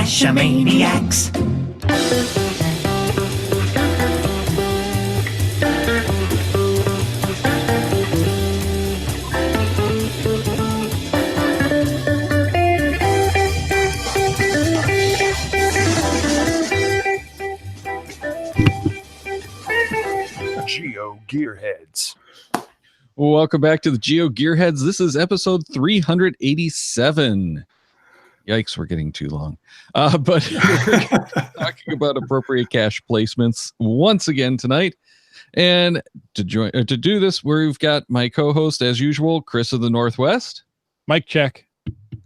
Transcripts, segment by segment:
Geocachomaniacs. Geo Gearheads. Welcome back to the Geo Gearheads. This is episode 387. Yikes, we're getting too long. But we're talking about appropriate cache placements once again tonight. And to do this, we've got my co-host, as usual, Chris of the Northwest. Mic check.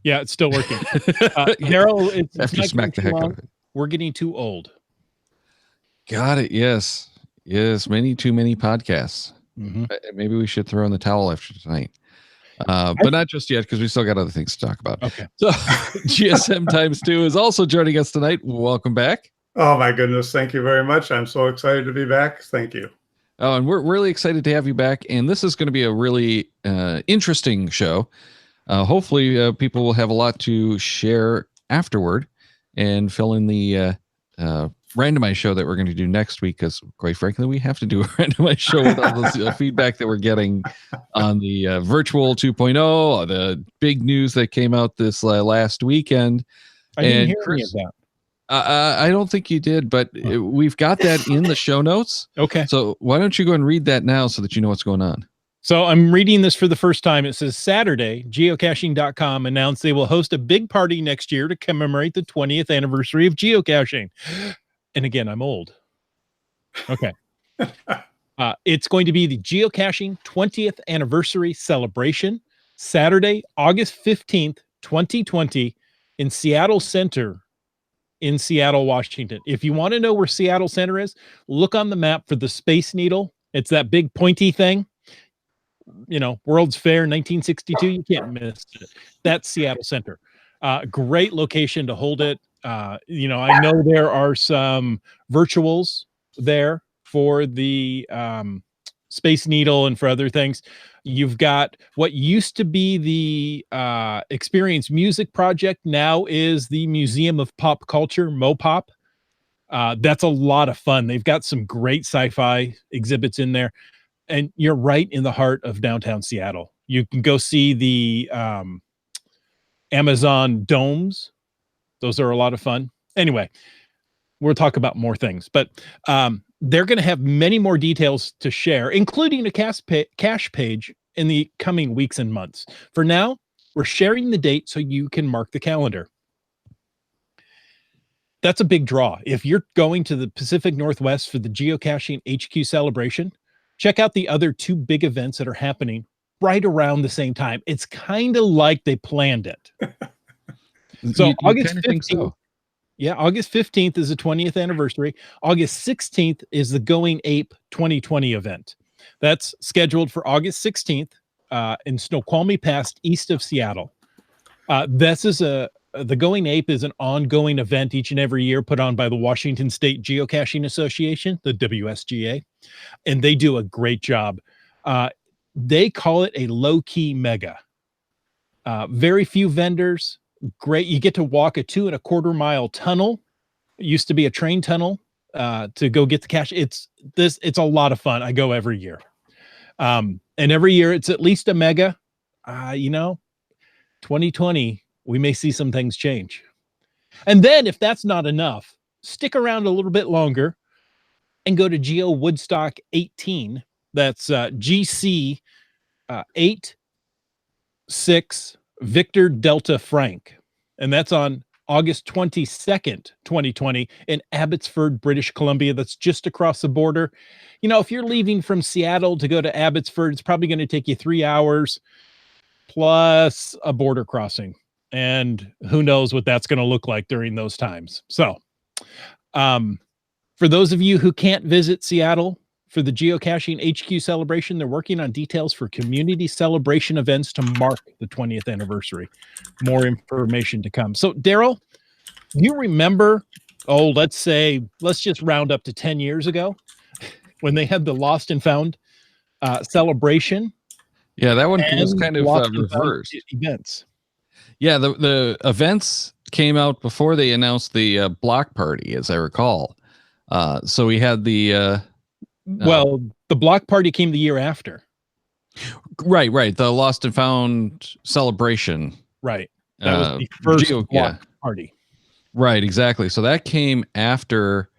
Yeah, it's still working. Daryl, it's After smack the heck out of it. We're getting too old. Got it. Yes. Yes. Too many podcasts. Mm-hmm. Maybe we should throw in the towel after tonight. But not just yet, because we still got other things to talk about. Okay. So GSM times 2 is also joining us tonight. Welcome back. Oh my goodness. Thank you very much. I'm so excited to be back. Thank you. Oh, and we're really excited to have you back. And this is going to be a really interesting show. Hopefully people will have a lot to share afterward and fill in the randomized show that we're going to do next week, because quite frankly we have to do a randomized show with all this feedback that we're getting on the virtual 2.0, the big news that came out this last weekend. I didn't hear any of that. I don't think you did, but we've got that in the show notes. Okay. So why don't you go and read that now so that you know what's going on? So I'm reading this for the first time. It says Saturday, geocaching.com announced they will host a big party next year to commemorate the 20th anniversary of geocaching. And again, I'm old. Okay. It's going to be the geocaching 20th anniversary celebration, Saturday, August 15th, 2020 in Seattle Center in Seattle, Washington. If you want to know where Seattle Center is, look on the map for the Space Needle. It's that big pointy thing. You know, World's Fair 1962. You can't miss it. That's Seattle Center. Great location to hold it. I know there are some virtuals there for the Space Needle and for other things. You've got what used to be the Experience Music Project, now is the Museum of Pop Culture, MoPop. That's a lot of fun. They've got some great sci-fi exhibits in there. And you're right in the heart of downtown Seattle. You can go see the Amazon domes. Those are a lot of fun. Anyway, we'll talk about more things, but they're going to have many more details to share, including a cache page in the coming weeks and months. For now, we're sharing the date so you can mark the calendar. That's a big draw. If you're going to the Pacific Northwest for the Geocaching HQ celebration, check out the other two big events that are happening right around the same time. It's kind of like they planned it. So August 15th, August 15th is the 20th anniversary. August 16th is the Going Ape 2020 event. That's scheduled for August 16th in Snoqualmie Pass, east of Seattle. The Going Ape is an ongoing event each and every year put on by the Washington State Geocaching Association, the WSGA, and they do a great job. They call it a low-key mega. Very few vendors. Great. You get to walk a 2.25 mile tunnel. It used to be a train tunnel to go get the cache. It's a lot of fun. I go every year. And every year it's at least a mega. 2020, we may see some things change. And then if that's not enough, stick around a little bit longer and go to Geo Woodstock 18. That's GC 86 Victor Delta Frank. And that's on August 22nd, 2020 in Abbotsford, British Columbia. That's just across the border. You know, if you're leaving from Seattle to go to Abbotsford, it's probably going to take you 3 hours plus a border crossing. And who knows what that's going to look like during those times. So for those of you who can't visit Seattle for the Geocaching HQ celebration, they're working on details for community celebration events to mark the 20th anniversary. More information to come. So Daryl, you remember, let's just round up to 10 years ago when they had the Lost and Found celebration. Yeah, that one was kind of reversed. Events. Yeah, the events came out before they announced the block party, as I recall. So we had the Well, the block party came the year after. right, the Lost and Found celebration. Right. That was the first block party. Right, exactly. So that came after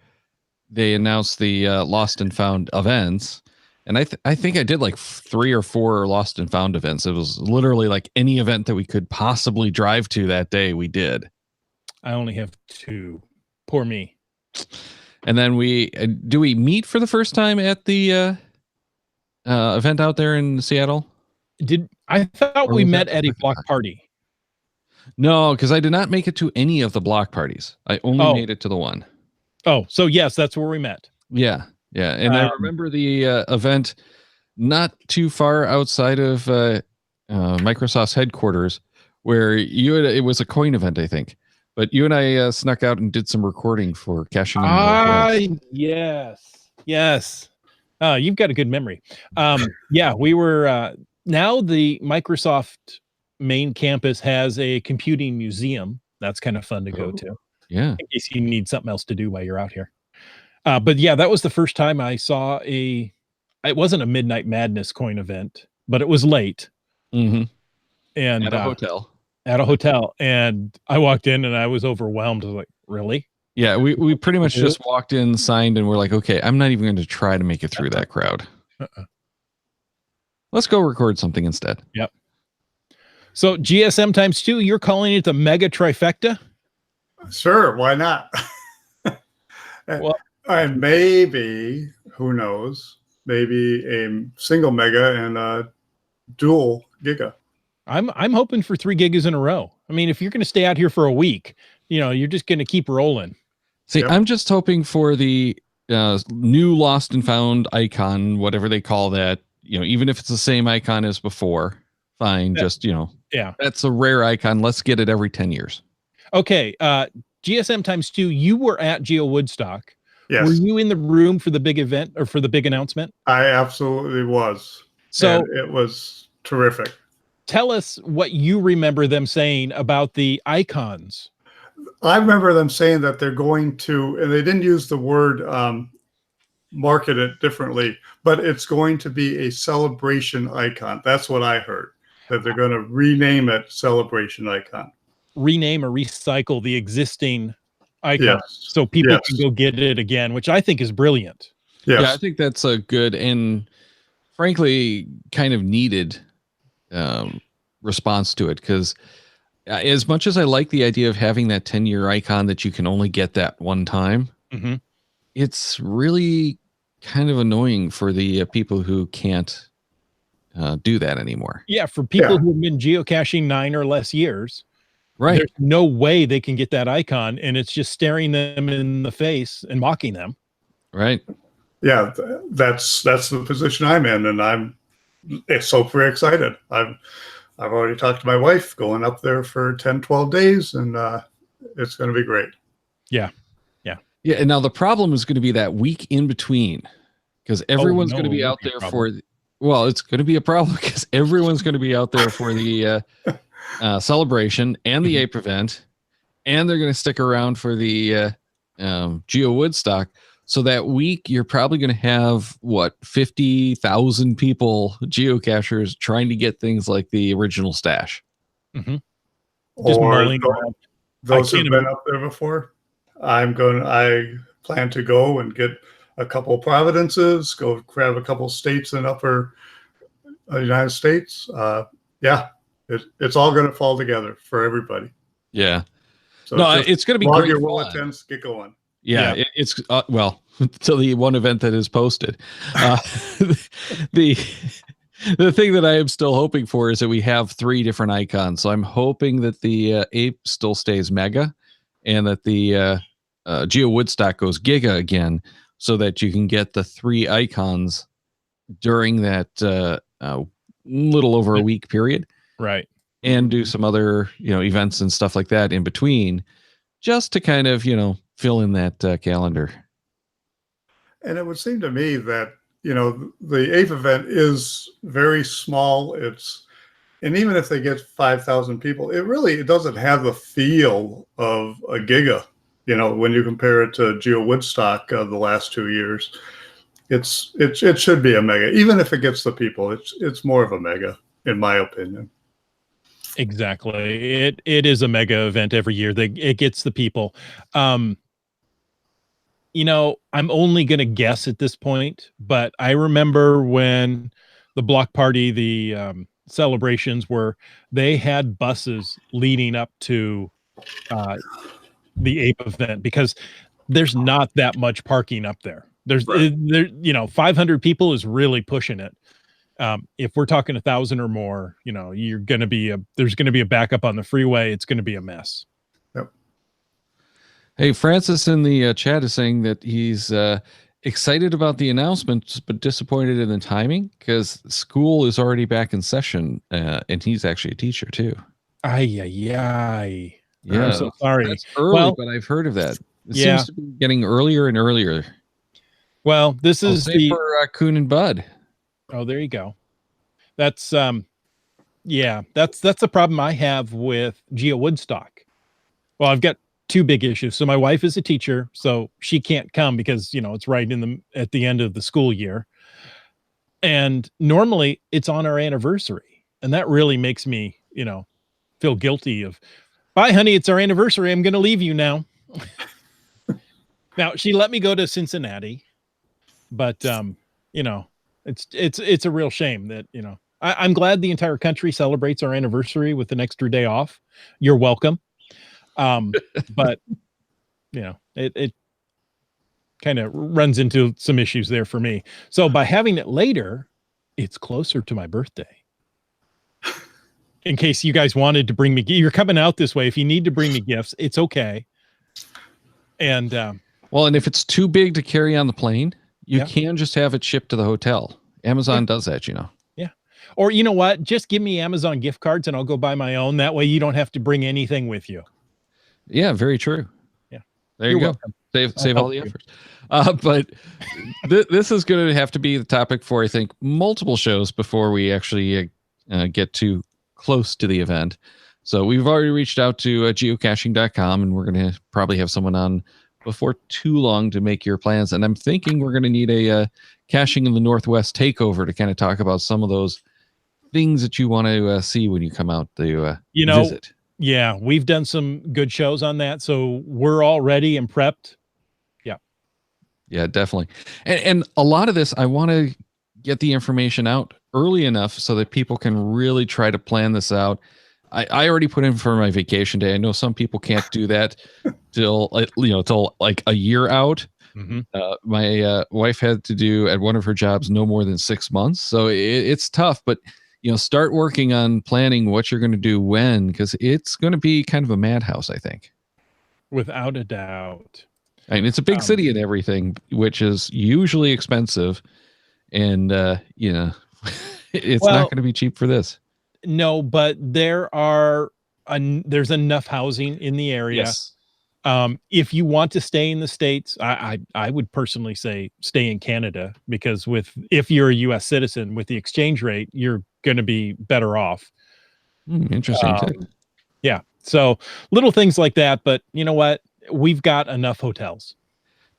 they announced the Lost and Found events. And I think I did like 3 or 4 Lost and Found events. It was literally like any event that we could possibly drive to that day, we did. I only have 2. Poor me. And then do we meet for the first time at the event out there in Seattle? I thought we met at a block party? No, because I did not make it to any of the block parties. I only made it to the one. Oh, so yes, that's where we met. Yeah. And I remember the event not too far outside of Microsoft's headquarters, where it was a coin event, I think. But you and I snuck out and did some recording for Cashing In. Yes. You've got a good memory. Yeah, we were. Now the Microsoft main campus has a computing museum. That's kind of fun to go to. Yeah. In case you need something else to do while you're out here. But yeah, that was the first time I saw it wasn't a Midnight Madness coin event, but it was late. Mm-hmm. And at a hotel. At a hotel. And I walked in and I was overwhelmed. I was like, really? Yeah, we pretty much just walked in, signed, and we're like, okay, I'm not even going to try to make it through that crowd. Let's go record something instead. Yep. So GSM times 2, you're calling it the mega trifecta? Sure, why not? Well, and maybe, who knows, maybe a single mega and a dual giga. I'm hoping for 3 gigas in a row. I mean, if you're going to stay out here for a week, you're just going to keep rolling. See, yep. I'm just hoping for the new Lost and Found icon, whatever they call that. Even if it's the same icon as before, fine. Just that's a rare icon. Let's get it every 10 years. Okay. GSM times 2, you were at Geo Woodstock. Yes. Were you in the room for the big event or for the big announcement? I absolutely was. So and it was terrific. Tell us what you remember them saying about the icons. I remember them saying that they're going to, and they didn't use the word market it differently, but it's going to be a celebration icon. That's what I heard, that they're going to rename it Celebration Icon. Rename or recycle the existing icon so people can go get it again, which I think is brilliant. Yes. Yeah, I think that's a good and frankly kind of needed response to it, because as much as I like the idea of having that 10-year icon that you can only get that one time, it's really kind of annoying for the people who can't do that anymore. Yeah, for people who have been geocaching 9 or less years. Right. There's no way they can get that icon, and it's just staring them in the face and mocking them. Right. Yeah, that's the position I'm in, and I'm so pretty excited. I've already talked to my wife going up there for 10, 12 days, and it's going to be great. Yeah. Yeah. And now the problem is going to be that week in between, because everyone's going to be out there for, it's going to be a problem because everyone's going to be out there for the celebration and the Ape event, and they're going to stick around for the Geo Woodstock. So that week, you're probably going to have 50,000 people, geocachers, trying to get things like the original stash. Just or those who've been up there before. I plan to go and get a couple of Providences, go grab a couple of states in upper United States. It's all going to fall together for everybody. Yeah. So it's going to be log great your fun. bulletins, get going. Yeah. It's to the one event that is posted. The thing that I am still hoping for is that we have 3 different icons. So I'm hoping that the Ape still stays Mega, and that the Geo Woodstock goes Giga again, so that you can get the 3 icons during that little over a week period. Right. And do some other, events and stuff like that in between, just to kind of, fill in that calendar. And it would seem to me that, the Ape event is very small. And even if they get 5,000 people, it doesn't have the feel of a giga. When you compare it to Geo Woodstock of the last 2 years, it should be a mega. Even if it gets the people, it's more of a mega, in my opinion. Exactly. It is a mega event every year. It gets the people. I'm only going to guess at this point, but I remember when the block party, the celebrations were, they had buses leading up to the Ape event, because there's not that much parking up there. There's Right. 500 people is really pushing it. If we're talking 1,000 or more, there's going to be a backup on the freeway. It's going to be a mess. Yep. Hey, Francis in the chat is saying that he's excited about the announcements, but disappointed in the timing because school is already back in session, and he's actually a teacher too. Yeah. Yeah, I'm so sorry. That's early, but I've heard of that. It seems to be getting earlier and earlier. Well, this is for Coon and Bud. Oh, there you go. That's that's the problem I have with Geo Woodstock. Well, I've got two big issues. So my wife is a teacher, so she can't come because it's right at the end of the school year. And normally it's on our anniversary, and that really makes me feel guilty of, bye honey, it's our anniversary, I'm going to leave you now. Now she let me go to Cincinnati, but it's a real shame that I'm glad the entire country celebrates our anniversary with an extra day off. You're welcome. But it kind of runs into some issues there for me. So by having it later, it's closer to my birthday. In case you guys wanted to bring me, you're coming out this way. If you need to bring me gifts, it's okay. And and if it's too big to carry on the plane, you can just have it shipped to the hotel. Amazon does that, Yeah. Or you know what? Just give me Amazon gift cards and I'll go buy my own. That way you don't have to bring anything with you. Yeah, very true. Yeah. There you go. Save all the efforts. But this is going to have to be the topic for, I think, multiple shows before we actually get too close to the event. So we've already reached out to geocaching.com, and we're going to probably have someone on before too long to make your plans. And I'm thinking we're going to need a caching in the Northwest takeover to kind of talk about some of those things that you want to see when you come out to visit. Yeah, we've done some good shows on that, so we're all ready and prepped. Yeah, definitely. And a lot of this, I want to get the information out early enough so that people can really try to plan this out. I already put in for my vacation day. I know some people can't do that till like a year out. Mm-hmm. My wife had to do at one of her jobs no more than 6 months, so it's tough. But start working on planning what you're going to do when, because it's going to be kind of a madhouse, I think. Without a doubt. I mean, it's a big city and everything, which is usually expensive, and it's not going to be cheap for this. No, but there's enough housing in the area. Yes. If you want to stay in the States, I would personally say stay in Canada, because if you're a U.S. citizen, with the exchange rate, you're going to be better off. Interesting too. Yeah. So little things like that, but you know what? We've got enough hotels.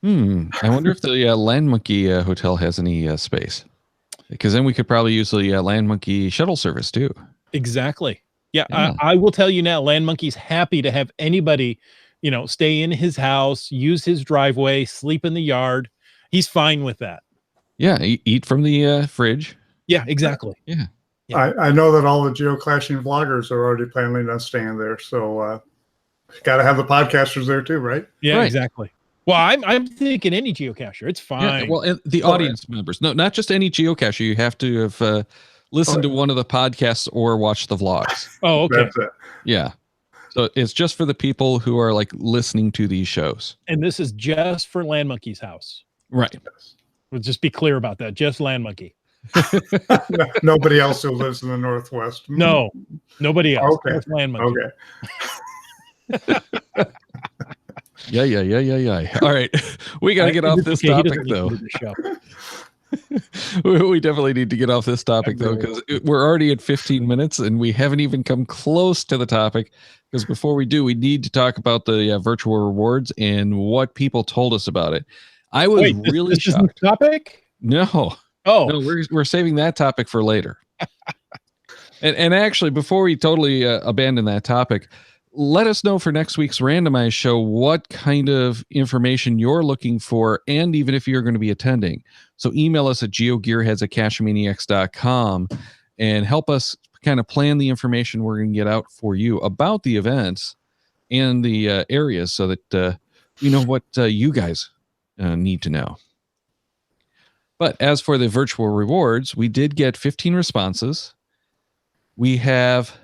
I wonder if the Land Monkey Hotel has any space, because then we could probably use the Land Monkey shuttle service too. Exactly. Yeah. I will tell you now, Land Monkey's happy to have anybody, stay in his house, use his driveway, sleep in the yard. He's fine with that. Yeah. Eat from the fridge. Yeah, exactly. Yeah. I know that all the geocaching vloggers are already planning on staying there. So got to have the podcasters there too, right? Yeah, right. Exactly. Well, I'm thinking any geocacher, it's fine. Yeah, well, and the audience members, no, not just any geocacher. You have to have listened to one of the podcasts or watch the vlogs. Oh, okay. That's it. Yeah. So it's just for the people who are like listening to these shows. And this is just for Land Monkey's house. Right. We'll just be clear about that. Just Land Monkey. Nobody else who lives in the Northwest. No, nobody else. Okay. Just Land Monkey. Okay. Yeah. All right. We got to get off this topic though. We definitely need to get off this topic, though, because we're already at 15 minutes and we haven't even come close to the topic. Because before we do, we need to talk about the virtual rewards and what people told us about it. I was really this isn't shocked. the topic? No. Oh, No, we're saving that topic for later. And actually, before we totally abandon that topic, let us know for next week's randomized show what kind of information you're looking for, and even if you're going to be attending. So email us at geogearheads@cashmaniacs.com and help us kind of plan the information we're going to get out for you about the events and the areas, so that we know what you guys need to know. But as for the virtual rewards, we did get 15 responses. We have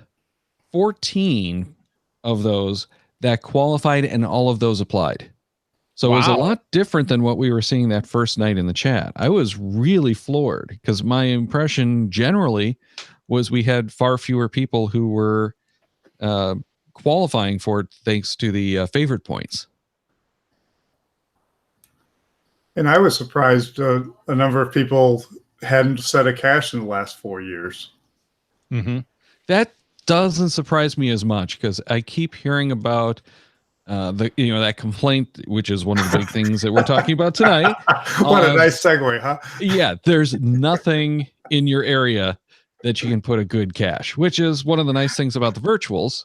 14 of those that qualified, and all of those applied. So It was a lot different than what we were seeing that first night in the chat. I was really floored, because my impression generally was we had far fewer people who were qualifying for it, thanks to the favorite points. And I was surprised a number of people hadn't set a cash in the last 4 years. Mm-hmm. That doesn't surprise me as much, because I keep hearing about that complaint, which is one of the big things that we're talking about tonight. What a nice segue, huh? Yeah, there's nothing in your area that you can put a good cache, which is one of the nice things about the virtuals.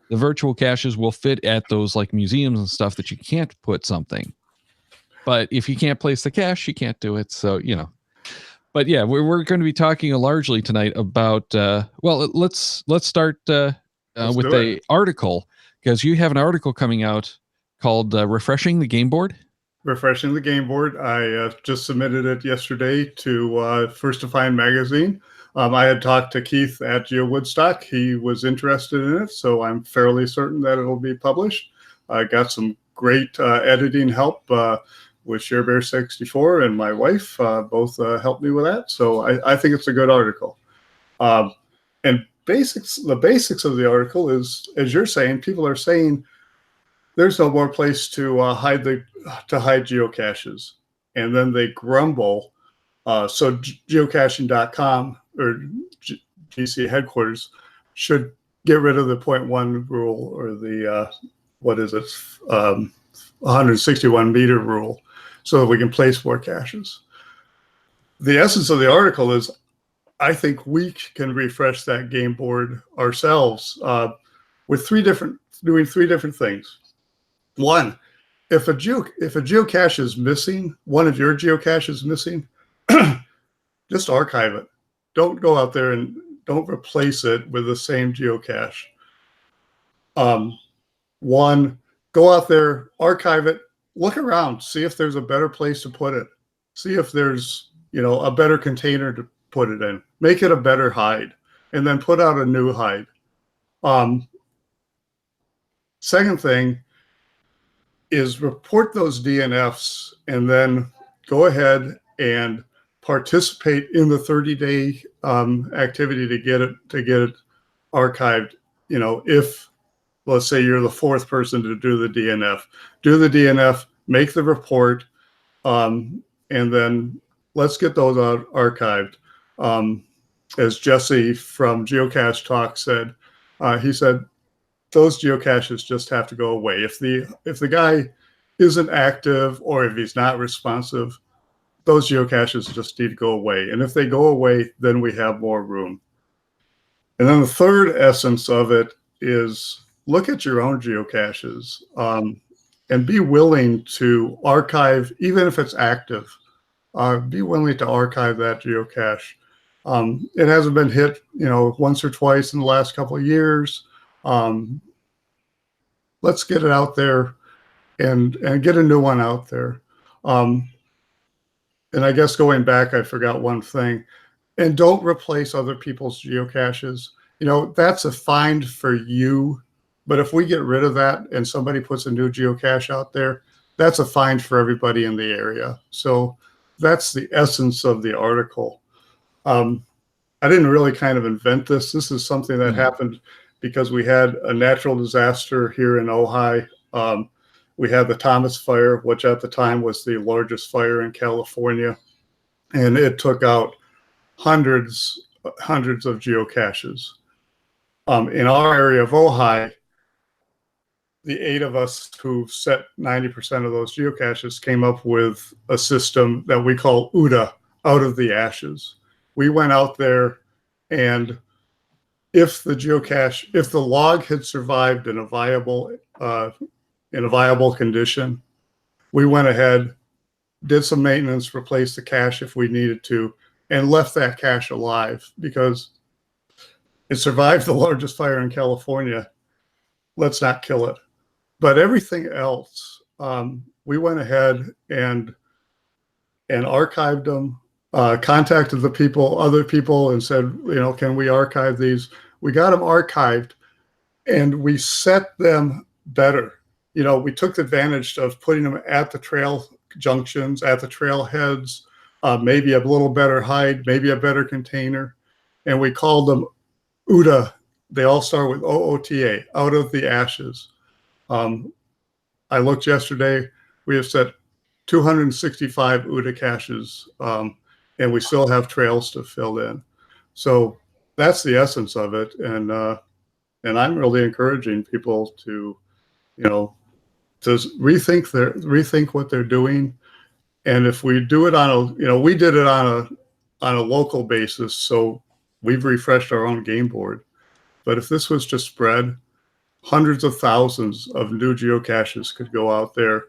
The virtual caches will fit at those like museums and stuff that you can't put something. But if you can't place the cache, you can't do it. So, but yeah, we're going to be talking largely tonight about, let's start with the article, because you have an article coming out called Refreshing the Game Board. Refreshing the Game Board. I just submitted it yesterday to First to Find magazine. I had talked to Keith at Geo Woodstock. He was interested in it, so I'm fairly certain that it'll be published. I got some great editing help with ShareBear64, and my wife both helped me with that. So I think it's a good article. And the basics of the article is, as you're saying, people are saying there's no more place to hide geocaches, and then they grumble. So geocaching.com or GC headquarters should get rid of the 0.1 rule, or the 161 meter rule, so that we can place more caches. The essence of the article is, I think we can refresh that game board ourselves with doing three different things. One, if a geocache is missing, one of your geocaches is missing, just archive it. Don't go out there and don't replace it with the same geocache. One, go out there, archive it, look around, see if there's a better place to put it. See if there's, a better container to put it in. Make it a better hide, and then put out a new hide. Second thing is report those DNFs, and then go ahead and participate in the 30-day activity to get it archived. If, let's say, you're the fourth person to do the DNF, make the report, and then let's get those archived. As Jesse from Geocache Talk said, he said those geocaches just have to go away. If the guy isn't active, or if he's not responsive, those geocaches just need to go away. And if they go away, then we have more room. And then the third essence of it is, look at your own geocaches and be willing to archive, even if it's active. Be willing to archive that geocache. It hasn't been hit, once or twice in the last couple of years. Let's get it out there and get a new one out there. And I guess going back, I forgot one thing. And don't replace other people's geocaches. That's a find for you. But if we get rid of that and somebody puts a new geocache out there, that's a find for everybody in the area. So that's the essence of the article. I didn't really kind of invent this. This is something that happened because we had a natural disaster here in Ojai. We had the Thomas Fire, which at the time was the largest fire in California. and it took out hundreds of geocaches. In our area of Ojai, the 8 of us who set 90% of those geocaches came up with a system that we call UDA, out of the ashes. We went out there, and if the log had survived in a viable condition, we went ahead, did some maintenance, replaced the cache if we needed to, and left that cache alive because it survived the largest fire in California. Let's not kill it. But everything else, we went ahead and archived them, contacted other people, and said, can we archive these? We got them archived, and we set them better. We took advantage of putting them at the trail junctions, at the trailheads, maybe a little better hide, maybe a better container, and we called them UDA. They all start with OOTA, out of the ashes. I looked yesterday. We have set 265 UDA caches, and we still have trails to fill in. So that's the essence of it, and I'm really encouraging people to, to rethink what they're doing. And if we do it we did it on a local basis, so we've refreshed our own game board. But if this was just spread, hundreds of thousands of new geocaches could go out there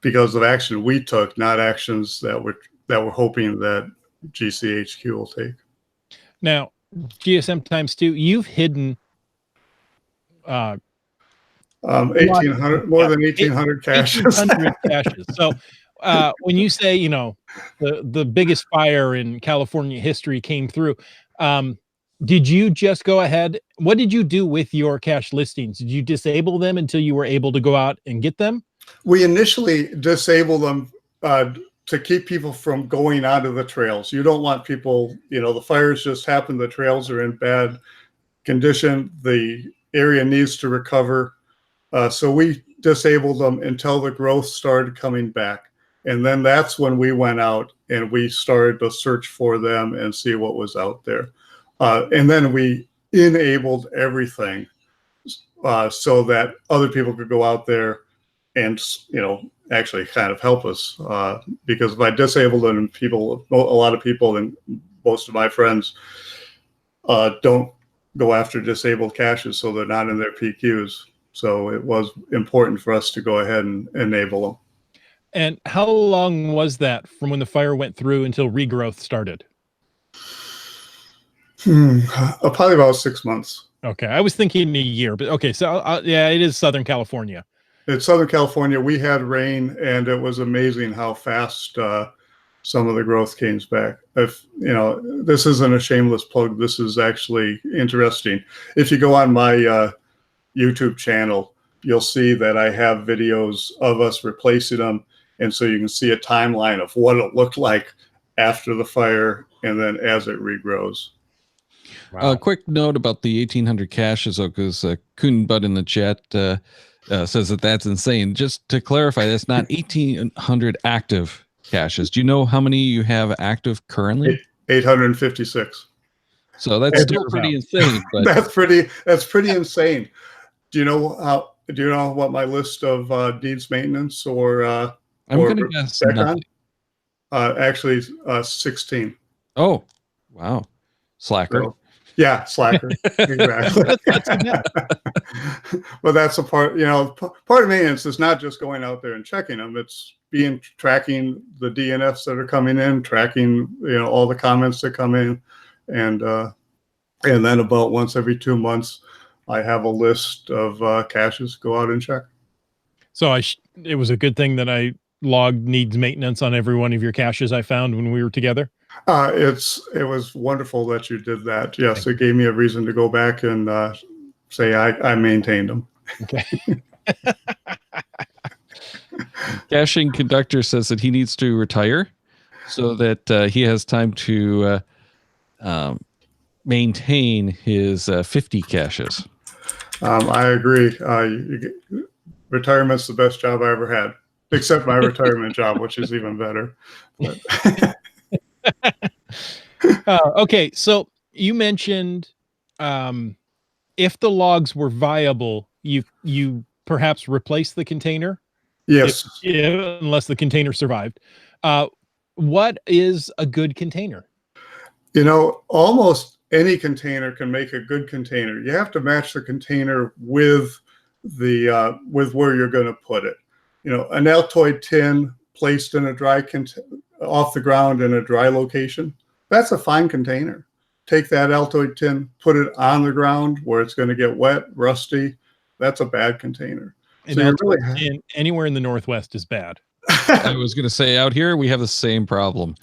because of action we took, not actions that we're hoping that GCHQ will take. Now, GSM times 2, you've hidden 1,800, more than 1,800 caches. 1,800 caches. So when you say, the biggest fire in California history came through, did you just go ahead? What did you do with your cache listings? Did you disable them until you were able to go out and get them? We initially disabled them to keep people from going onto the trails. You don't want people, the fires just happen, the trails are in bad condition, the area needs to recover. So we disabled them until the growth started coming back. And then that's when we went out and we started to search for them and see what was out there. And then we enabled everything so that other people could go out there and, actually kind of help us. Because if I disabled them, a lot of people and most of my friends don't go after disabled caches, so they're not in their PQs. So it was important for us to go ahead and enable them. And how long was that from when the fire went through until regrowth started? Probably about 6 months. Okay, I was thinking a year, but okay. So yeah, it is Southern California. It's Southern California. We had rain, and it was amazing how fast some of the growth came back. If this isn't a shameless plug, this is actually interesting. If you go on my YouTube channel, you'll see that I have videos of us replacing them, and so you can see a timeline of what it looked like after the fire and then as it regrows. Wow. Quick note about the 1,800 caches, because Coon Bud in the chat says that's insane. Just to clarify, that's not 1,800 active caches. Do you know how many you have active currently? 856. So that's still pretty insane. But that's pretty insane. Do you know what my list of needs maintenance or I'm going to guess nothing. Actually, 16. Oh, wow. Slacker. So, yeah, slacker. Exactly. But that's a part, part of maintenance is not just going out there and checking them. It's tracking the DNFs that are coming in, tracking, all the comments that come in. And then about once every 2 months, I have a list of caches to go out and check. So it was a good thing that I logged needs maintenance on every one of your caches I found when we were together. It was wonderful that you did that. Yes, it gave me a reason to go back and say I maintained them. Okay. Caching Conductor says that he needs to retire so that he has time to maintain his 50 caches. I agree. Retirement's the best job I ever had. except my retirement job, which is even better. But okay, so you mentioned if the logs were viable, you perhaps replace the container. yes, Unless the container survived. What is a good container? almost any container can make a good container. You have to match the container with with where you're going to put it. An Altoid tin placed in a off the ground in a dry location, that's a fine container. Take that Altoid tin, put it on the ground where it's going to get wet, rusty. That's a bad container. And So anywhere in the Northwest is bad. I was going to say out here we have the same problem.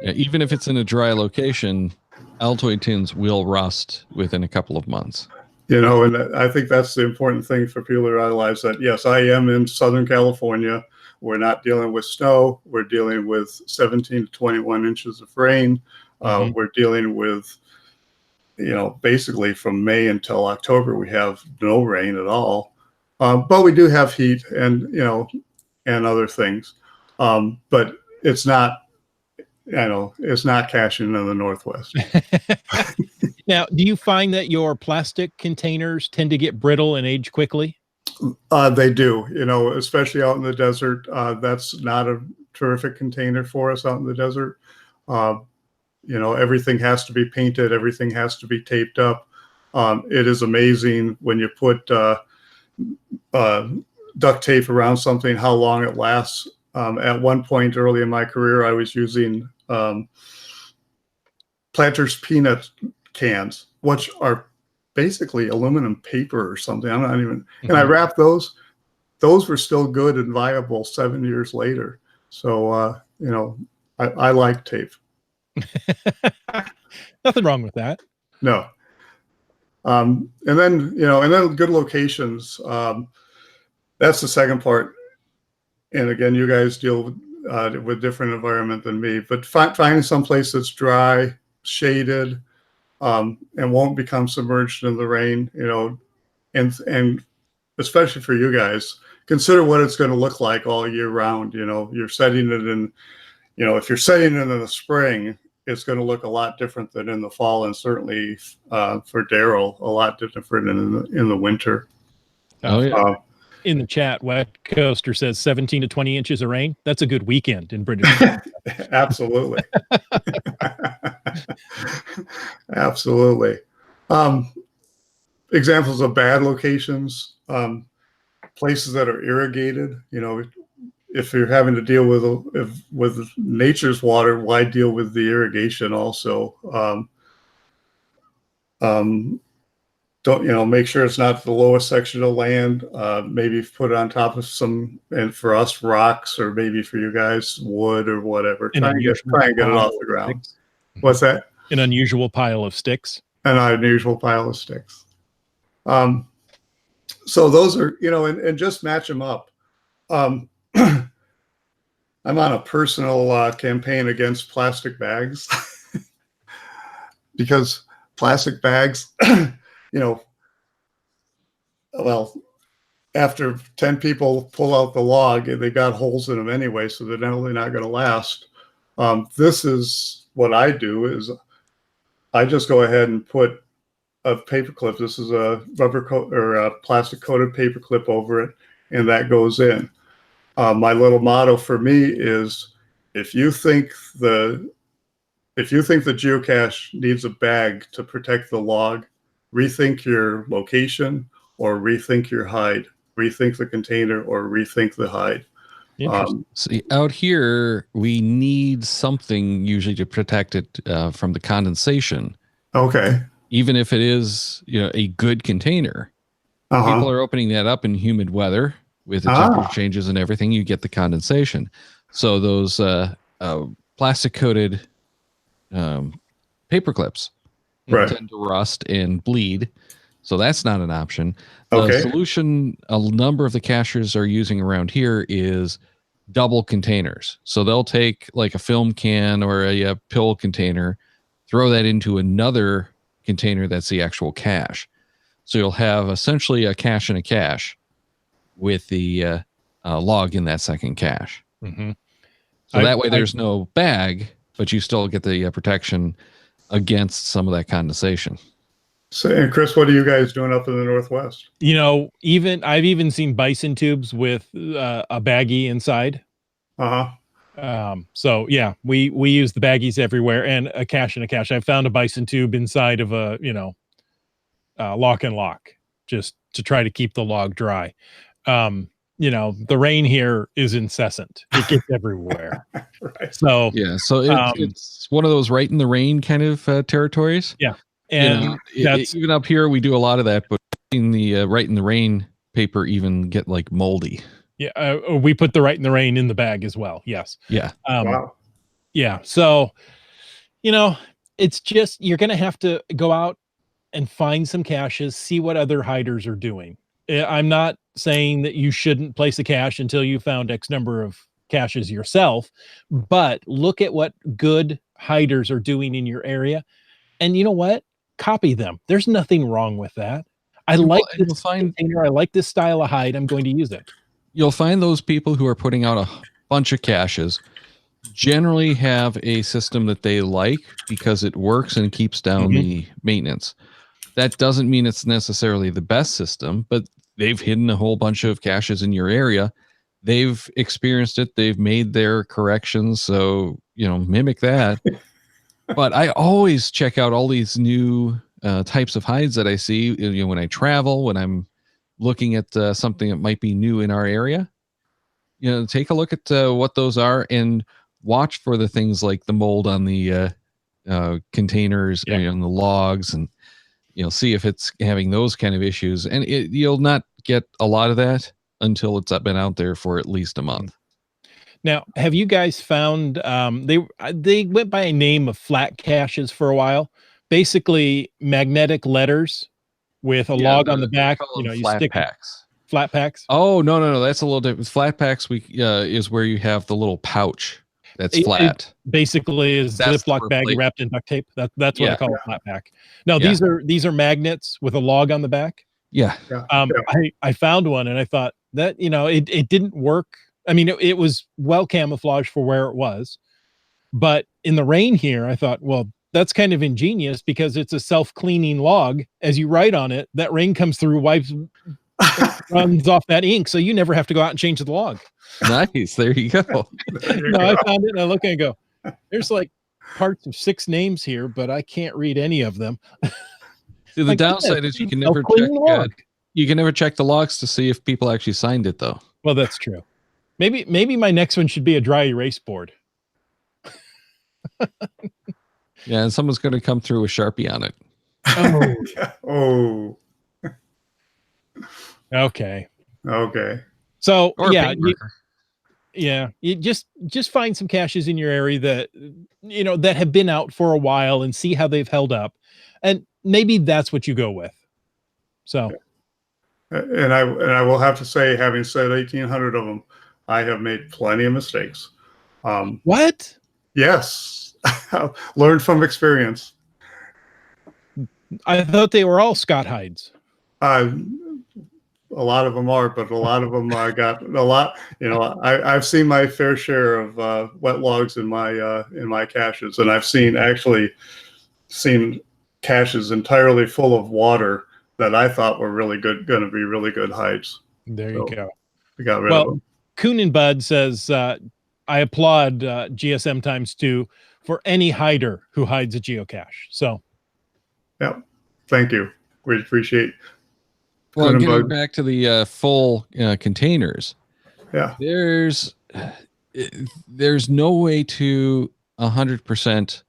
Even if it's in a dry location, Altoid tins will rust within a couple of months. And I think that's the important thing for people to realize that, yes, I am in Southern California. We're not dealing with snow. We're dealing with 17 to 21 inches of rain. We're dealing with, basically from May until October, we have no rain at all. But we do have heat and other things. But it's not, it's not caching in the Northwest. Now, do you find that your plastic containers tend to get brittle and age quickly? They do, especially out in the desert. That's not a terrific container for us out in the desert. Everything has to be painted. Everything has to be taped up. It is amazing when you put duct tape around something, how long it lasts. At one point early in my career, I was using Planters peanut cans, which are basically aluminum paper or something. I'm not even, and I wrapped those. Those were still good and viable 7 years later. So, I like tape. Nothing wrong with that. No. And then good locations. That's the second part. And again, you guys deal with different environment than me, but finding some place that's dry, shaded, and won't become submerged in the rain, and especially for you guys, consider what it's going to look like all year round. You're setting it in, if you're setting it in the spring, it's going to look a lot different than in the fall, and certainly for Daryl, a lot different in the winter. Oh yeah. In the chat, Wet Coaster says 17 to 20 inches of rain. That's a good weekend in British Columbia. Absolutely. Absolutely. Examples of bad locations, places that are irrigated. If you're having to deal with nature's water, why deal with the irrigation also? Don't make sure it's not the lowest section of land. Maybe put it on top of some, and for us, rocks, or maybe for you guys, wood or whatever. Try and get it off the ground. What's that? An unusual pile of sticks. An unusual pile of sticks. So those are, and just match them up. I'm on a personal campaign against plastic bags because plastic bags, well, after 10 people pull out the log, they got holes in them anyway, so they're definitely not going to last. This is what I do is I just go ahead and put a paper clip. This is a rubber coat or a plastic coated paper clip over it, and that goes in. My little motto for me is, if you think the geocache needs a bag to protect the log, rethink your location or rethink your hide, rethink the container or rethink the hide. See, out here, we need something usually to protect it from the condensation. Okay. Even if it is, a good container. People are opening that up in humid weather with the temperature changes and everything. You get the condensation. So those plastic coated paper clips tend to rust and bleed. So that's not an option. The solution a number of the cachers are using around here is double containers. So they'll take like a film can or a pill container, throw that into another container that's the actual cache. So you'll have essentially a cache and a cache with the log in that second cache. Mm-hmm. So that way there's no bag, but you still get the protection against some of that condensation. So, and Chris, what are you guys doing up in the Northwest? You know, I've even seen bison tubes with a baggie inside. So yeah, we use the baggies everywhere, and a cache and a cache. I found a bison tube inside of a lock and lock, just to try to keep the log dry. The rain here is incessant; it gets everywhere. Right. So yeah, so it's one of those right in the rain kind of territories. Yeah, and even up here we do a lot of that, but in the right in the rain paper even get like moldy. Yeah, we put the right in the rain in the bag as well. Yes. Yeah. Wow. Yeah. So, it's just you're going to have to go out and find some caches, see what other hiders are doing. I'm not saying that you shouldn't place a cache until you found X number of caches yourself, but look at what good hiders are doing in your area. And you know what? Copy them. There's nothing wrong with that. I like this container. I like this style of hide. I'm going to use it. You'll find those people who are putting out a bunch of caches generally have a system that they like because it works and keeps down the maintenance. That doesn't mean it's necessarily the best system, but they've hidden a whole bunch of caches in your area. They've experienced it. They've made their corrections. So, mimic that. But I always check out all these new types of hides that I see, when I travel, when I'm looking at something that might be new in our area. Take a look at what those are and watch for the things like the mold on the containers and the logs, and see if it's having those kind of issues. And you'll not get a lot of that until it's been out there for at least a month. Now, have you guys found they went by a name of flat caches for a while? Basically, magnetic letters with a log on the back. You stick packs. Flat packs. Oh no, that's a little different. Flat packs is where you have the little pouch that's flat. It basically is Ziploc bag wrapped in duct tape. That's what I call a flat pack. No, these are magnets with a log on the back. Yeah. I found one and I thought that it didn't work. I mean, it was well camouflaged for where it was, but in the rain here, I thought, well, that's kind of ingenious because it's a self-cleaning log. As you write on it, that rain comes through, wipes, runs off that ink, so you never have to go out and change the log. Nice. There you go. I found it and I look and I go, there's like parts of 6 names here, but I can't read any of them. See, the downside is you can never check the logs to see if people actually signed it, though. Well, that's true. Maybe my next one should be a dry erase board. Yeah, and someone's going to come through with Sharpie on it. Oh. Okay. So you just find some caches in your area that that have been out for a while and see how they've held up, and maybe that's what you go with. So, and I will have to say, having said 1,800 of them, I have made plenty of mistakes. What? Yes. Learned from experience. I thought they were all Scott hides. A lot of them are, but a lot of them got a lot. I've seen my fair share of wet logs in my caches, and I've seen caches entirely full of water that I thought were really good, going to be really good hides. There you go. We got rid of them. Coon and Bud says, I applaud GSM ×2 for any hider who hides a geocache. So, yeah, thank you. We appreciate. Well, getting back to the full containers. Yeah, there's no way to 100%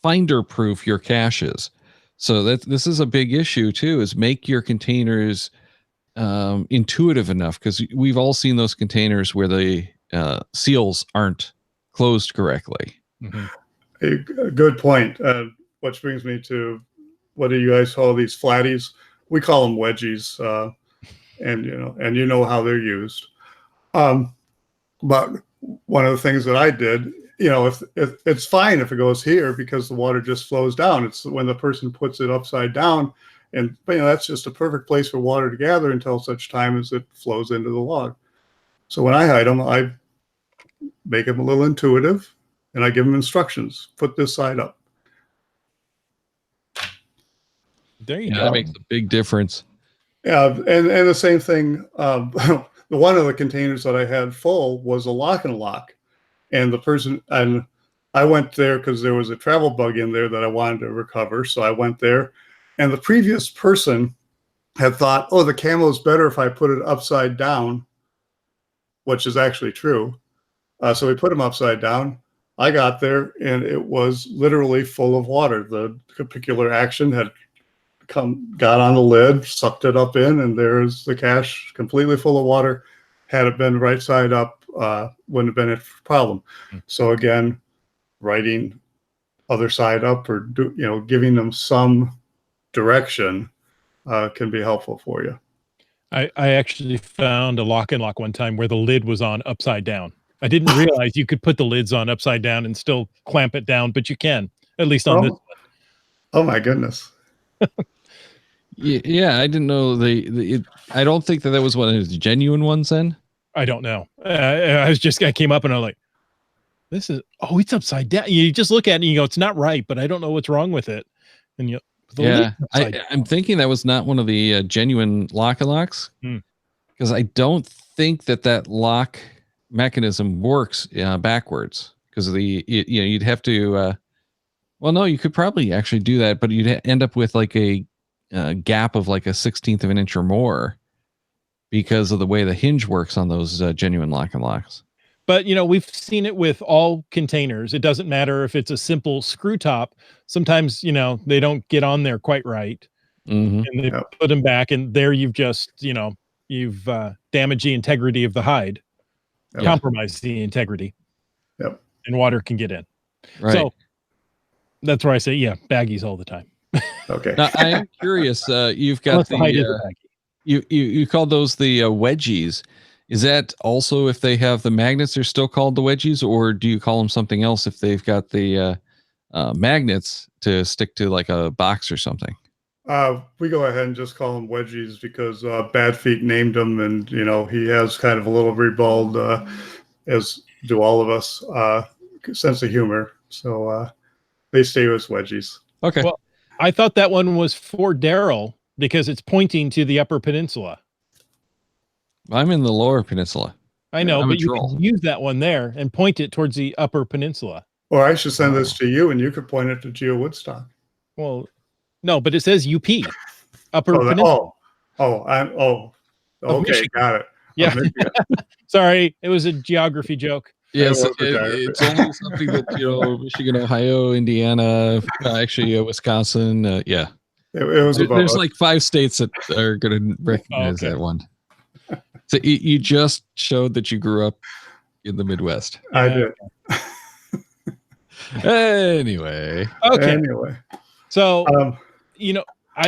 finder proof your caches. So this is a big issue too, is make your containers intuitive enough, because we've all seen those containers where the seals aren't closed correctly. Mm-hmm. A good point. Which brings me to, what do you guys call these flatties? We call them wedgies, and how they're used. But one of the things that I did, if it's fine if it goes here because the water just flows down. It's when the person puts it upside down, and that's just a perfect place for water to gather until such time as it flows into the log. So when I hide them, I make them a little intuitive, and I give them instructions. Put this side up. There you Yeah, go. that makes a big difference. Yeah, and the same thing. The one of the containers that I had full was a lock and lock, and the person and I went there because there was a travel bug in there that I wanted to recover. So I went there, and the previous person had thought, "Oh, the camo is better if I put it upside down," which is actually true. So we put them upside down. I got there, and it was literally full of water. The particular action had got on the lid, sucked it up in, and there's the cache completely full of water. Had it been right side up, wouldn't have been a problem. So again, writing other side up or giving them some direction can be helpful for you. I actually found a lock and lock one time where the lid was on upside down. I didn't realize you could put the lids on upside down and still clamp it down, but you can, at least on this one. Oh my goodness. Yeah, I didn't know I don't think that was one of his genuine ones then. I don't know. I came up and I'm like, it's upside down. You just look at it and you go, it's not right, but I don't know what's wrong with it. And I'm thinking that was not one of the genuine lock and locks, because I don't think that lock mechanism works backwards, because you'd have to well, no, you could probably actually do that, but you'd end up with like a gap of like a 1/16 of an inch or more because of the way the hinge works on those genuine lock and locks. But, we've seen it with all containers. It doesn't matter if it's a simple screw top. Sometimes, they don't get on there quite right. Mm-hmm. And they put them back, and there you've just, you've damaged the integrity of the hide, compromised the integrity. Yep. And water can get in. Right. So that's where I say, baggies all the time. Okay. Now, I am curious. You've got you called those the wedgies. Is that also if they have the magnets, they're still called the wedgies, or do you call them something else if they've got the magnets to stick to like a box or something? We go ahead and just call them wedgies because Bad Feet named them, and he has kind of a little ribald, as do all of us, sense of humor. So they stay as wedgies. Okay. Well, I thought that one was for Daryl because it's pointing to the Upper Peninsula. I'm in the Lower Peninsula. I know, but you can use that one there and point it towards the Upper Peninsula. Or I should send this to you, and you could point it to Geo Woodstock. Well, no, but it says UP, Upper Peninsula. Okay, got it. Yeah. Sorry, it was a geography joke. Yes, it's only something that Michigan, Ohio, Indiana, actually Wisconsin. Yeah, it was. There's like 5 states that are going to recognize that one. So you just showed that you grew up in the Midwest. I did. Anyway. Okay. Anyway. So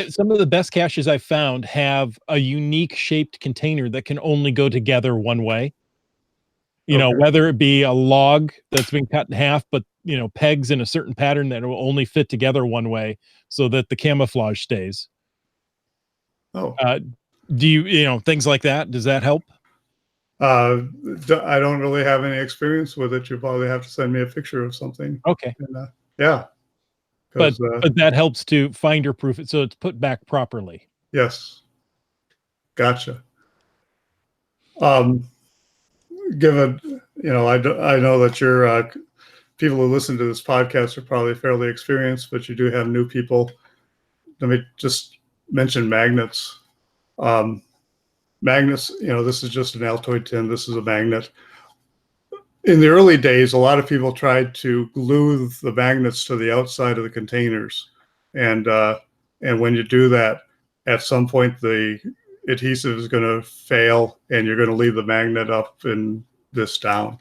some of the best caches I've found have a unique shaped container that can only go together one way. Whether it be a log that's been cut in half, but pegs in a certain pattern that will only fit together one way so that the camouflage stays. Oh. Do you things like that? Does that help? I don't really have any experience with it. You probably have to send me a picture of something. Okay. And, yeah. But that helps to finder proof it so it's put back properly. Yes. Gotcha. Given, I know that your people who listen to this podcast are probably fairly experienced, but you do have new people. Let me just mention magnets. Magnets, this is just an Altoid tin. This is a magnet. In the early days, a lot of people tried to glue the magnets to the outside of the containers. And when you do that, at some point, the adhesive is going to fail and you're going to leave the magnet up and this down.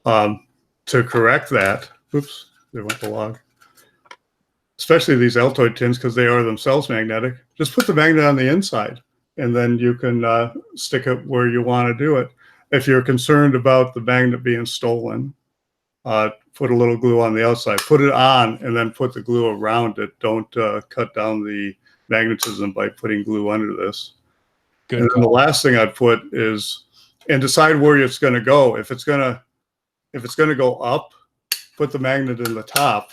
To correct that, oops, there went the log. Especially these Altoid tins, because they are themselves magnetic. Just put the magnet on the inside, and then you can stick it where you want to do it. If you're concerned about the magnet being stolen, put a little glue on the outside. Put it on, and then put the glue around it. Don't cut down the magnetism by putting glue under this. Good. And then the last thing I'd put is and decide where it's going to go. If it's going to go up, put the magnet in the top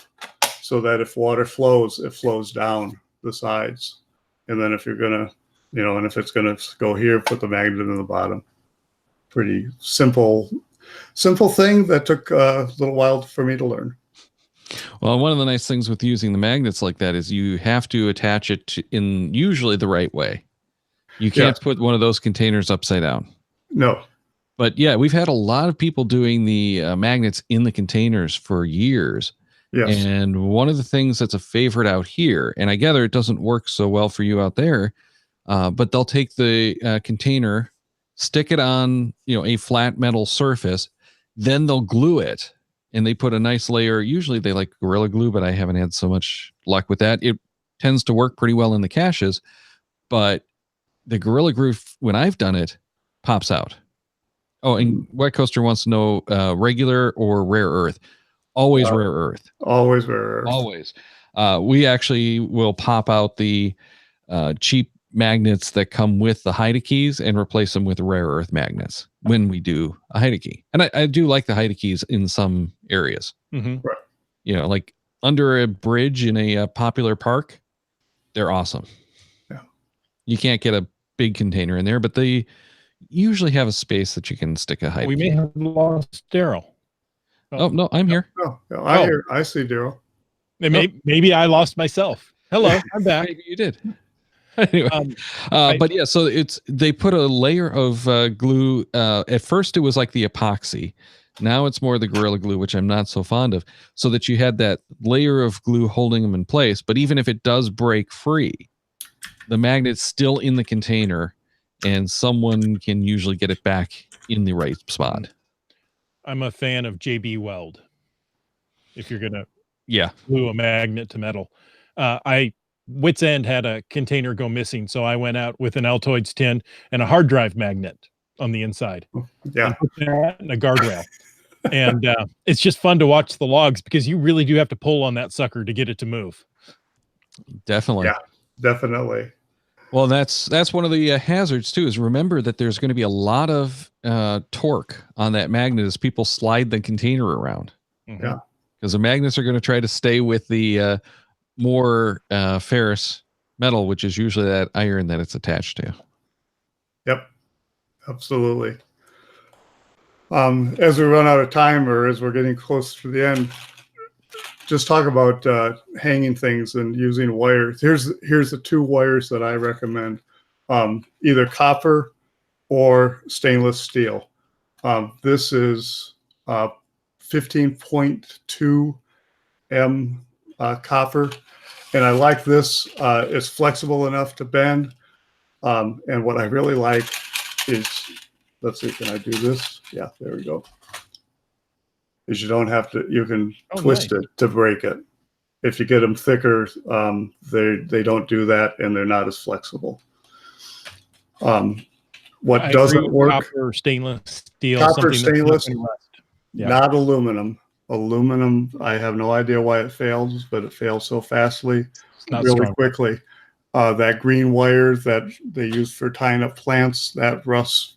so that if water flows, it flows down the sides. And then if you're going to, and if it's going to go here, put the magnet in the bottom. Pretty simple thing that took a little while for me to learn. Well, one of the nice things with using the magnets like that is you have to attach it in usually the right way. You can't put one of those containers upside down. No. But yeah, we've had a lot of people doing the magnets in the containers for years. Yes. And one of the things that's a favorite out here, and I gather it doesn't work so well for you out there, but they'll take the container, stick it on, a flat metal surface, then they'll glue it. And they put a nice layer. Usually they like Gorilla Glue, but I haven't had so much luck with that. It tends to work pretty well in the caches, but the Gorilla Glue, when I've done it, pops out. Oh, and Wet Coaster wants to know regular or rare earth. Always rare earth. Always rare earth. Always. We actually will pop out the cheap magnets that come with the Haida keys and replace them with rare earth magnets when we do a Haida key. And I do like the Haida keys in some areas. Mm-hmm. Right. Like under a bridge in a popular park, they're awesome. Yeah. You can't get a big container in there, but they usually have a space that you can stick a Haida We key. may have lost Daryl. Oh, no, I'm here. No, I see Daryl. Maybe I lost myself. Hello, I'm back. Maybe you did. Anyway, but yeah, so they put a layer of glue. At first, it was like the epoxy. Now it's more the Gorilla Glue, which I'm not so fond of, so that you had that layer of glue holding them in place. But even if it does break free, the magnet's still in the container, and someone can usually get it back in the right spot. I'm a fan of JB Weld. If you're gonna glue a magnet to metal, Wits End had a container go missing, so I went out with an Altoids tin and a hard drive magnet on the inside. Yeah, and put that in a guardrail. And it's just fun to watch the logs because you really do have to pull on that sucker to get it to move. Definitely. Yeah, definitely. Well, that's one of the hazards too, is remember that there's going to be a lot of torque on that magnet as people slide the container around. Mm-hmm. Yeah. Because the magnets are going to try to stay with the more ferrous metal, which is usually that iron that it's attached to. Yep, absolutely. As we run out of time, or as we're getting close to the end, just talk about hanging things and using wires. Here's the two wires that I recommend: either copper or stainless steel. This is 15.2 M copper, and I like this. It's flexible enough to bend, and what I really like is, let's see, can I do this? Yeah, there we go. Is you don't have to, you can twist it to break it. If you get them thicker, they don't do that, and they're not as flexible. What doesn't work? Copper, stainless steel. Copper, stainless, yeah. not aluminum. Aluminum, I have no idea why it fails, but it fails so fastly, really quickly. That green wire that they use for tying up plants, that rusts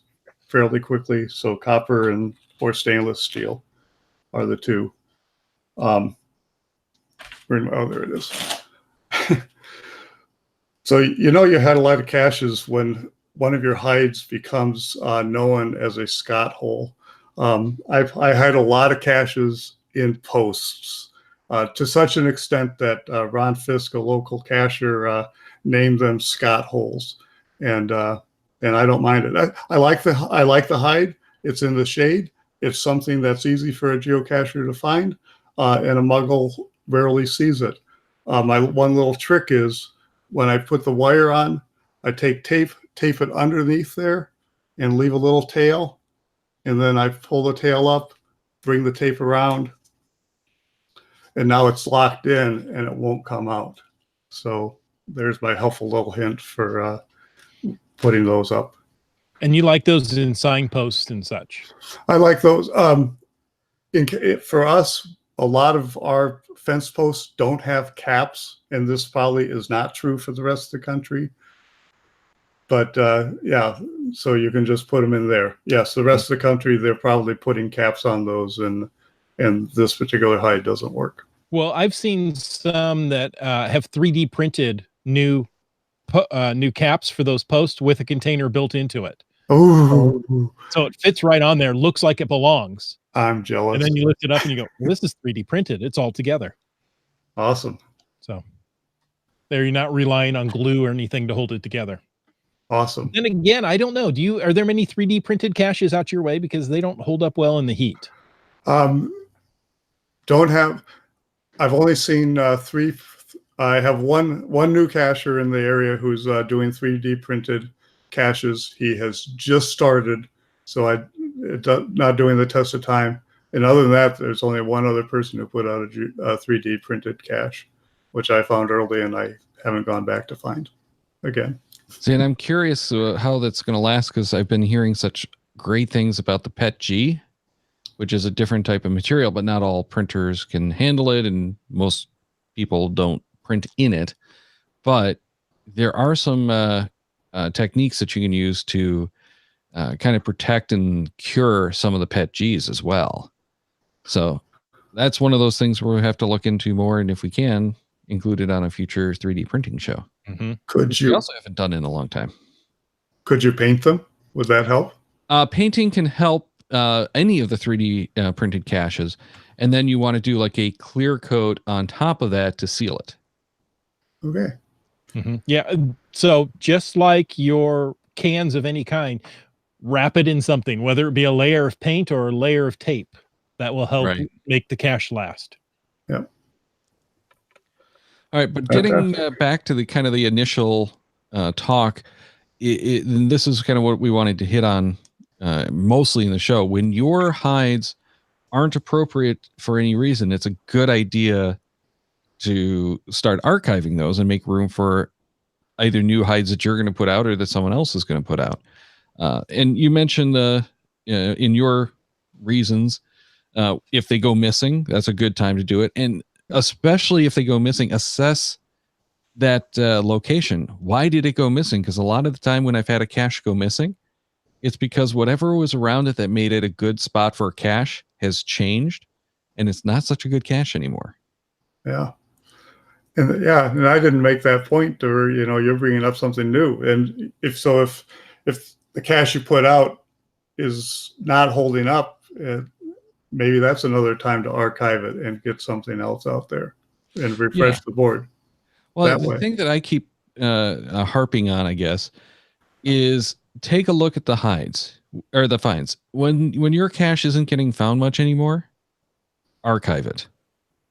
fairly quickly. So copper or stainless steel are the two. Oh, there it is. So you had a lot of caches when one of your hides becomes known as a Scott hole. I hide a lot of caches in posts to such an extent that Ron Fisk, a local cacher, named them Scott holes, and I don't mind it. I like the hide. It's in the shade. It's something that's easy for a geocacher to find, and a muggle rarely sees it. My one little trick is when I put the wire on, I take tape it underneath there, and leave a little tail, and then I pull the tail up, bring the tape around, and now it's locked in and it won't come out. So there's my helpful little hint for putting those up. And you like those in signposts and such? I like those. For us, a lot of our fence posts don't have caps, and this probably is not true for the rest of the country. But yeah, so you can just put them in there. Yes, the rest of the country, they're probably putting caps on those, and this particular hide doesn't work. Well, I've seen some that have 3D printed new caps for those posts with a container built into it. Oh, so it fits right on there, looks like it belongs. I'm jealous. And then you lift it up and you go, well, this is 3D printed. It's all together. Awesome. So there, you're not relying on glue or anything to hold it together. Awesome. And again, I don't know. Are there many 3D printed caches out your way? Because they don't hold up well in the heat. I've only seen 3. I have one new cacher in the area who's doing 3D printed caches. He has just started, so not doing the test of time. And other than that, there's only one other person who put out a 3D printed cache, which I found early, and I haven't gone back to find again. See, and I'm curious how that's going to last, because I've been hearing such great things about the PET G, which is a different type of material, but not all printers can handle it, and most people don't print in it. But there are some techniques that you can use to kind of protect and cure some of the PET Gs as well. So that's one of those things where we have to look into more, and if we can, include it on a future 3D printing show. Mm-hmm. We also haven't done in a long time. Could you paint them? Would that help? Painting can help any of the 3D printed caches, and then you want to do like a clear coat on top of that to seal it. Okay. Mm-hmm. Yeah. So just like your cans of any kind, wrap it in something, whether it be a layer of paint or a layer of tape. That will help make the cache last. Yeah. All right, but getting back to the kind of the initial talk, this is kind of what we wanted to hit on mostly in the show. When your hides aren't appropriate for any reason, it's a good idea to start archiving those and make room for either new hides that you're going to put out or that someone else is going to put out. And you mentioned in your reasons, if they go missing, that's a good time to do it. And especially if they go missing, assess that location. Why did it go missing? Because a lot of the time when I've had a cache go missing, it's because whatever was around it that made it a good spot for a cache has changed, and it's not such a good cache anymore. Yeah. And I didn't make that point, or you're bringing up something new. And if the cache you put out is not holding up, maybe that's another time to archive it and get something else out there and refresh the board. Well, the thing that I keep harping on, I guess, is take a look at the hides or the finds. When your cache isn't getting found much anymore, archive it.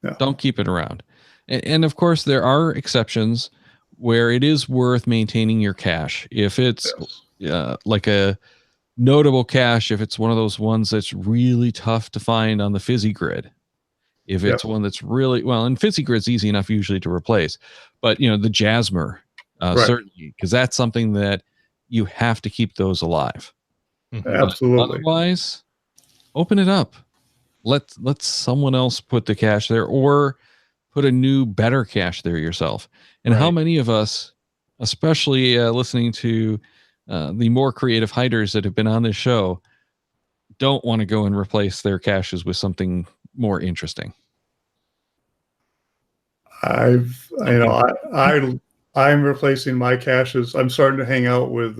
Yeah. Don't keep it around. And of course, there are exceptions where it is worth maintaining your cache. If it's like a notable cache, if it's one of those ones that's really tough to find on the fizzy grid, if it's one that's really, well, and fizzy grid's easy enough usually to replace, but the Jasmer, certainly, because that's something that you have to keep those alive. Absolutely. Otherwise, open it up. Let someone else put the cache there, or put a new, better cache there yourself. And how many of us, especially listening to the more creative hiders that have been on this show, don't want to go and replace their caches with something more interesting? I'm replacing my caches. I'm starting to hang out with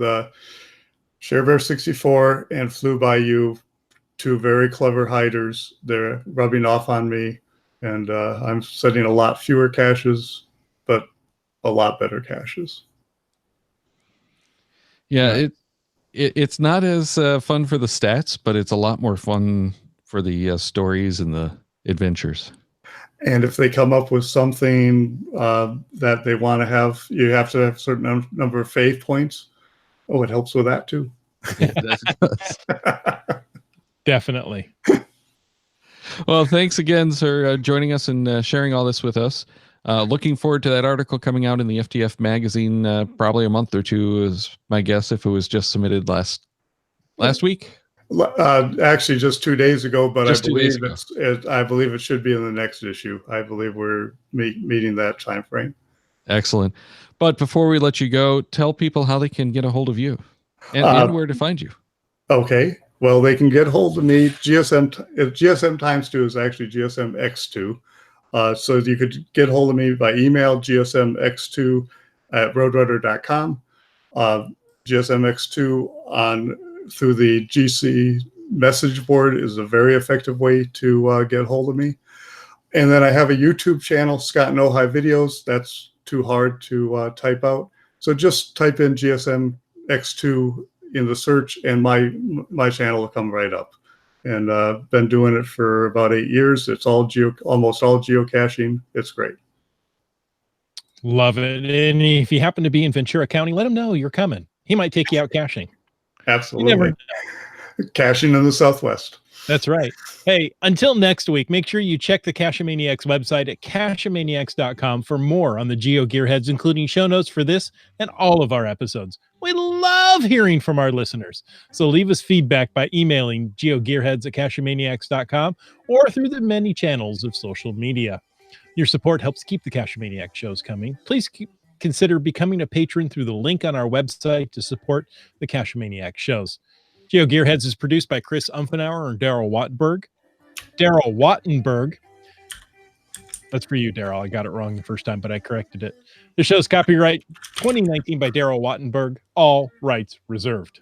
ShareBear64 and Flew By You, two very clever hiders. They're rubbing off on me, and I'm setting a lot fewer caches, but a lot better caches. Yeah, it's not as fun for the stats, but it's a lot more fun for the stories and the adventures. And if they come up with something that they want to have, you have to have a certain number of fave points. Oh, it helps with that too. Yeah, that does. Definitely. Well, thanks again for joining us and sharing all this with us. Looking forward to that article coming out in the FTF magazine probably a month or two is my guess, if it was just submitted last week. Actually, just 2 days ago, but I believe it should be in the next issue. I believe we're meeting that time frame. Excellent. But before we let you go, tell people how they can get a hold of you and where to find you. Okay. Well, they can get hold of me. GSM times 2 is actually GSM X2. So you could get hold of me by email, gsmx2 at roadrunner.com. GSMX2 through the GC message board is a very effective way to get hold of me. And then I have a YouTube channel, Scott Nohai Videos. That's too hard to type out. So just type in GSM X2 in the search and my channel will come right up. And been doing it for about 8 years. It's almost all geocaching. It's great. Love it. And if you happen to be in Ventura County, let him know you're coming. He might take you out caching. Absolutely. Caching in the Southwest. That's right. Hey, until next week, make sure you check the Cacheamaniacs website at cacheamaniacs.com for more on the Geo Gearheads, including show notes for this and all of our episodes. We love hearing from our listeners. So leave us feedback by emailing geogearheads@cacheamaniacs.com or through the many channels of social media. Your support helps keep the Cacheamaniac shows coming. Please consider becoming a patron through the link on our website to support the Cacheamaniac shows. Geo Gearheads is produced by Chris Umfenauer and Daryl Wattenberg. That's for you, Daryl. I got it wrong the first time, but I corrected it. The show's copyright 2019 by Daryl Wattenberg. All rights reserved.